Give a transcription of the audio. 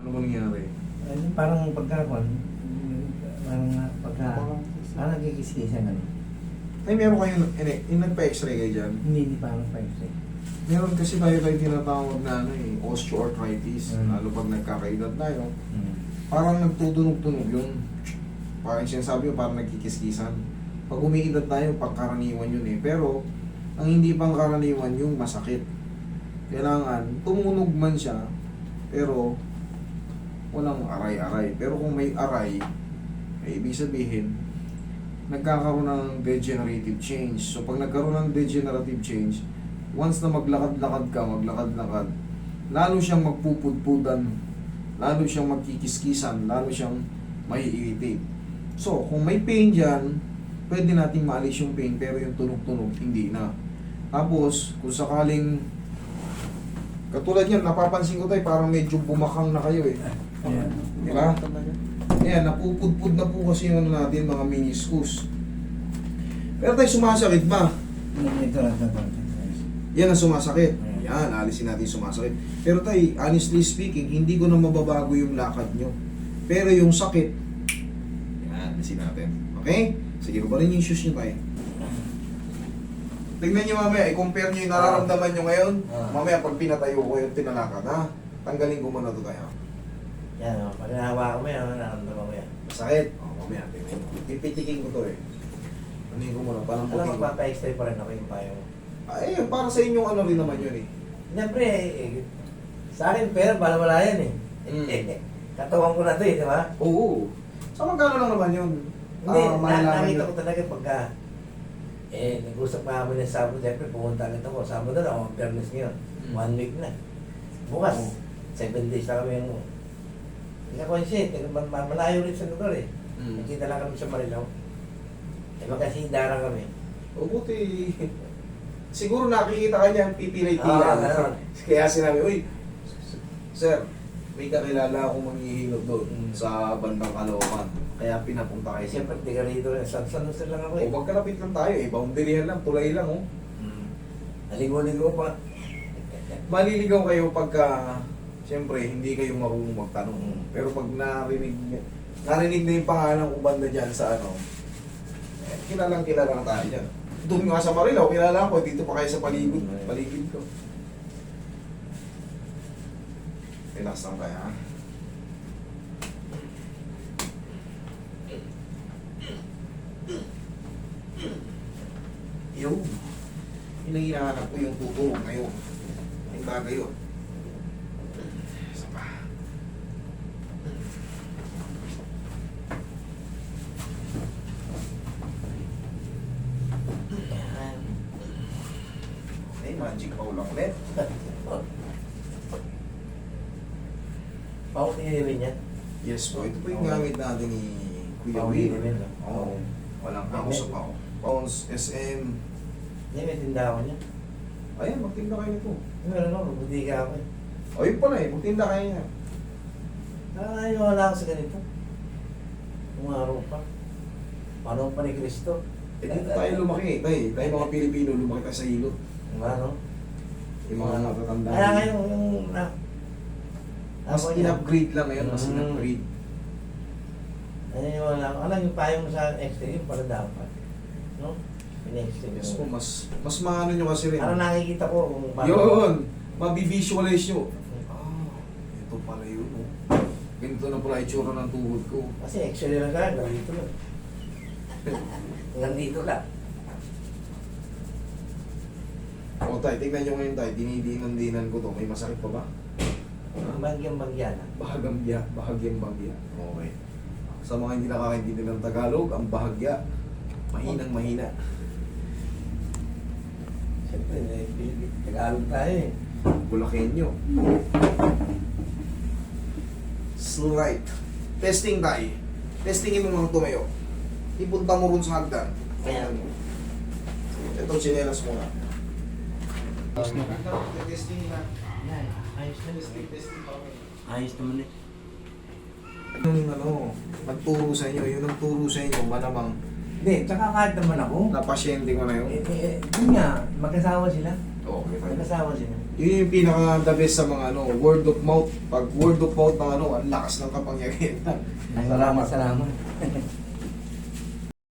Ano ba nangyari? Ano, parang pagkakon, parang nagkikis-kisan ganun. Ay, meron kayong, yung nagpa-x-ray kayo dyan? Hindi parang 5 Meron kasi tayo tinatawag na osteoarthritis, Mm. lalo pag nagkakaedad tayo. Hmm. Parang nagtutunog-tunog yun. Parang sinasabi ko, parang nagkikiskisan. Pag umiidad tayo, pangkaraniwan yun eh. Pero, ang hindi pangkaraniwan yung masakit. Kailangan, tumunog man siya, pero walang aray-aray. Pero kung may aray, ay ibig sabihin, nagkakaroon ng degenerative change. So, pag nagkaroon ng degenerative change, once na maglakad-lakad ka, lalo siyang magpupudpudan, lalo siyang magkikiskisan, lalo siyang mai-irritate. So, kung may pain dyan, pwede nating maalis yung pain, pero yung tunog-tunog, hindi na. Tapos, kung sakaling, katulad yan, napapansin ko tayo, parang medyo bumakang na kayo eh. Yeah. Di ba? Ayan, napupudpud na po kasi yung ano natin, mga meniscus. Pero tayo, sumasakit ba? Ito. Yan ang sumasakit. Yan, alisin natin yung sumasakit. Pero tay, honestly speaking, hindi ko na mababago yung lakad nyo. Pero yung sakit, yan, alisin natin. Okay? Sige, ba rin yung shoes nyo tayo. Tignan nyo mamaya, i-compare nyo yung nararamdaman nyo ngayon. Mamaya pag pinatayo ko yung tinalakad, ha? Tanggalin ko muna ito tayo. Yan, pag nahawa ko mo yan, nararamdaman ko yan. Masakit? O, mamaya, tignan nyo. Pipitikin ko to eh. Anin ko muna, parang Alam mo, puting. magpapa-extra pa rin ako yung payo mo. Ay, para sa inyong ano rin naman yun eh. Siyempre, sa akin, pera, wala yan eh. Katawan ko na to eh, di ba? Oo. So, magkano lang naman yun? Hindi, Malalaman nakita yun. ko talaga pagka, nag-usap nga kami ng Sabado, siyempre pumunta agad ako. Sabado na, ang fairness ngayon. 1 week na. Bukas, Oo. 7 days na kami yung... Hindi ka conscious, malayo rin sa lugar eh. Mm. Nakita lang kami sa Marilao. Magkasindaran kami. O buti. Siguro nakikita ka niya ang pipilay-pilay. Ganun. Kaya sinabi, uy, sir, may kakilala akong manghihilot doon sa bandang Caloocan. Kaya pinapunta kayo. Siyempre, di ka rito. San Jose lang ako eh. O magkalapit lang tayo eh. Boundaryhan lang, tulay lang oh. Naligo-ligo pa. Maliligaw kayo pagka, siyempre, hindi kayo marunong magtanong. Pero pag narinig na yung pangalan kong banda dyan sa ano, kilalang na tayo dyan. Doon nga sa Marilao, kilala ko, dito pa kayo sa paligid ko. Relax lang tayo, ha? Yun. Yun ang hinahanap ko yung tutulong ngayon. Yung bagay yun. Isa pa. Okay, magic bowl lang ulit. Pao tinirin yan. Yes po, ito po yung gamit natin ni Kuya Will. Will. Oo. Walang ako sa pao. Pounds, SM. Hindi, may tindahan niya. Ayan, magtinda kayo nito. Meron ako, buti ka ako eh. O yun pala eh, magtinda kayo niya. Nakakaniwala ako sa ganito. Umaraw pa. Paano pa ni Cristo? Eh dito tayo lumaki. Tayo mga Pilipino, lumaki tayo sa hilot. Ano? Yung mga natatanda. Kaya ngayon, yung... Mas in-upgrade lang ngayon, mas in-upgrade. Naniniwala ako. Alam yung payo mo sa extra, yung pala dapat. No? Pina-extra mo. Yes po, mas maano nyo kasi rin. Parang nakikita ko kung paano. Yun! Mabivisualize nyo. Ito pala yun. Oh. Ganito na pala itsura ng tuhod ko. Kasi actually lang ka, nandito lang. Nandito lang. O tayo, tignan nyo ngayon tayo. Dinidinan ko to. May masakit pa ba? Bagyang-bagyan na. Bahagyang bagya. Okay. Sa mga hindi nakakaintindi ng Tagalog, ang bahagya, mahinang mahina. Siyempre, Tagalog tayo eh. Bulakenyo. Slight. Testing tayo. Testingin mo mga tumayo. Ipunta mo rin sa hagdan. Ayan. Ito, chinelas muna. Testing na. Yan, ayos na. Testing pa. Ayos naman eh. Yung ano, nagturo sa inyo, yun ang turo sa inyo, malamang Hindi, tsaka kahit naman ako. na pasyente ko na yun. Yun nga, magkasawa sila. Okay, May fine. kasama siya. Yun yung pinaka the best sa mga ano, word of mouth. Pag word of mouth na ano, ang lakas ng kapangyarihan. Salamat.